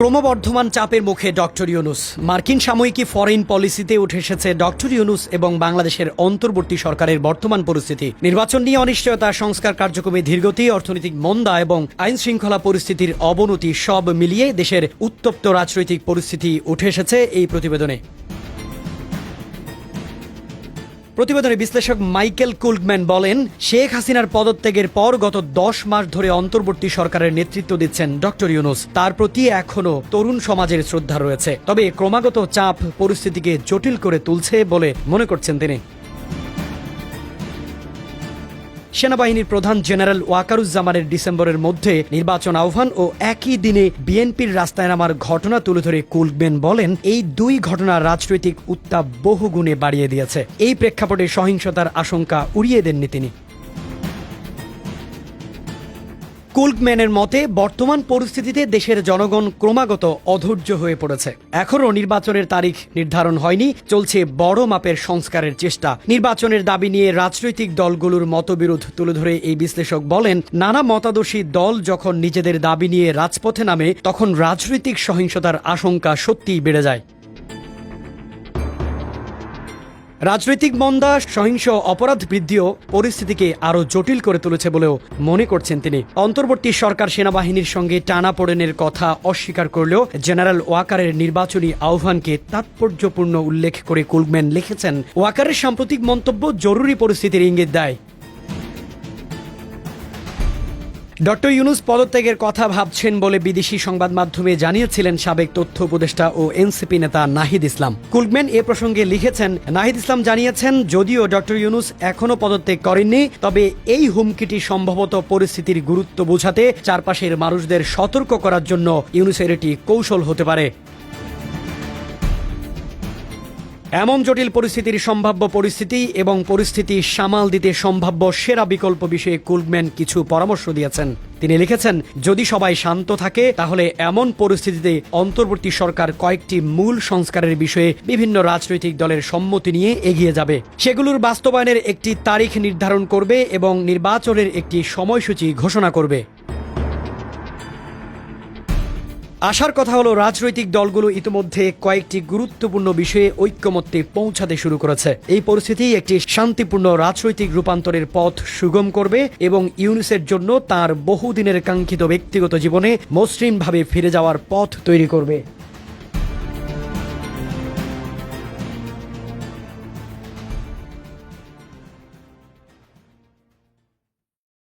ক্রমবর্ধমান চাপের মুখে ডক্টর ইউনূস। মার্কিন সাময়িকী ফরেন পলিসিতে উঠে এসেছে ডক্টর ইউনূস এবং বাংলাদেশের অন্তর্বর্তী সরকারের বর্তমান পরিস্থিতি। নির্বাচন নিয়ে অনিশ্চয়তা, সংস্কার কার্যক্রমে ধীরগতি, অর্থনৈতিক মন্দা এবং আইন শৃঙ্খলা পরিস্থিতির অবনতি সব মিলিয়ে দেশের উত্তপ্ত রাজনৈতিক পরিস্থিতি উঠে এসেছে এই প্রতিবেদনে। প্রতিবেদনে বিশ্লেষক মাইকেল কুলগম্যান বলেন, শেখ হাসিনার পদত্যাগের পর গত 10 মাস ধরে অন্তর্বর্তী সরকারের নেতৃত্ব দিচ্ছেন ডক্টর ইউনূস। তার প্রতি এখনও তরুণ সমাজের শ্রদ্ধা রয়েছে, তবে ক্রমাগত চাপ পরিস্থিতিকে জটিল করে তুলছে বলে মনে করছেন তিনি। সেনাবাহিনীর প্রধান জেনারেল ওয়াকারুজ্জামানের ডিসেম্বরের মধ্যে নির্বাচন আহ্বান ও একই দিনে বিএনপির রাস্তায় নামার ঘটনা তুলে ধরে কুলগম্যান বলেন, এই দুই ঘটনা রাজনৈতিক উত্তাপ বহুগুণে বাড়িয়ে দিয়েছে। এই প্রেক্ষাপটে সহিংসতার আশঙ্কা উড়িয়ে দেননি তিনি। কুলগম্যানের মতে, বর্তমান পরিস্থিতিতে দেশের জনগণ ক্রমাগত অধৈর্য হয়ে পড়েছে। এখনও নির্বাচনের তারিখ নির্ধারণ হয়নি, চলছে বড় মাপের সংস্কারের চেষ্টা। নির্বাচনের দাবি নিয়ে রাজনৈতিক দলগুলোর মতবিরোধ তুলে ধরে এই বিশ্লেষক বলেন, নানা মতাদর্শী দল যখন নিজেদের দাবি নিয়ে রাজপথে নামে, তখন রাজনৈতিক সহিংসতার আশঙ্কা সত্যিই বেড়ে যায়। রাজনৈতিক মন্দা, সহিংস অপরাধ বৃদ্ধিও পরিস্থিতিকে আরও জটিল করে তুলেছে বলেও মনে করছেন তিনি। অন্তর্বর্তী সরকার সেনাবাহিনীর সঙ্গে টানাপোড়েনের কথা অস্বীকার করলেও জেনারেল ওয়াকারের নির্বাচনী আহ্বানকে তাৎপর্যপূর্ণ উল্লেখ করে কুলগম্যান লিখেছেন, ওয়াকারের সাম্প্রতিক মন্তব্য জরুরি পরিস্থিতির ইঙ্গিত দেয়। ডক্টর ইউনূস পদত্যাগের কথা ভাবছেন বলে বিদেশি সংবাদ মাধ্যমে জানিয়েছিলেন সাবেক তথ্য উপদেষ্টা ও এনসিপি নেতা নাহিদ ইসলাম। কুলগম্যান এ প্রসঙ্গে লিখেছেন, নাহিদ ইসলাম জানিয়েছেন, যদিও ডক্টর ইউনূস এখনও পদত্যাগ করেননি, তবে এই হুমকিটি সম্ভবত পরিস্থিতির গুরুত্ব বোঝাতে চারপাশের মানুষদের সতর্ক করার জন্য ইউনূসের এটি কৌশল হতে পারে। এমন জটিল পরিস্থিতির সম্ভাব্য পরিস্থিতি এবং পরিস্থিতি সামাল দিতে সম্ভাব্য সেরা বিকল্প বিষয়ে কুলগম্যান কিছু পরামর্শ দিয়েছেন। তিনি লিখেছেন, যদি সবাই শান্ত থাকে তাহলে এমন পরিস্থিতিতে অন্তর্বর্তী সরকার কয়েকটি মূল সংস্কারের বিষয়ে বিভিন্ন রাজনৈতিক দলের সম্মতি নিয়ে এগিয়ে যাবে। সেগুলোর বাস্তবায়নের একটি তারিখ নির্ধারণ করবে এবং নির্বাচনের একটি সময়সূচি ঘোষণা করবে। আশার কথা হলো, রাজনৈতিক দলগুলো ইতিমধ্যে কয়েকটি গুরুত্বপূর্ণ বিষয়ে ঐক্যমত্যে পৌঁছাতে শুরু করেছে। এই পরিস্থিতি একটি শান্তিপূর্ণ রাজনৈতিক রূপান্তরের পথ সুগম করবে এবং ইউনূসের জন্য তার বহুদিনের কাঙ্ক্ষিত ব্যক্তিগত জীবনে মসৃণভাবে ফিরে যাওয়ার পথ তৈরি করবে।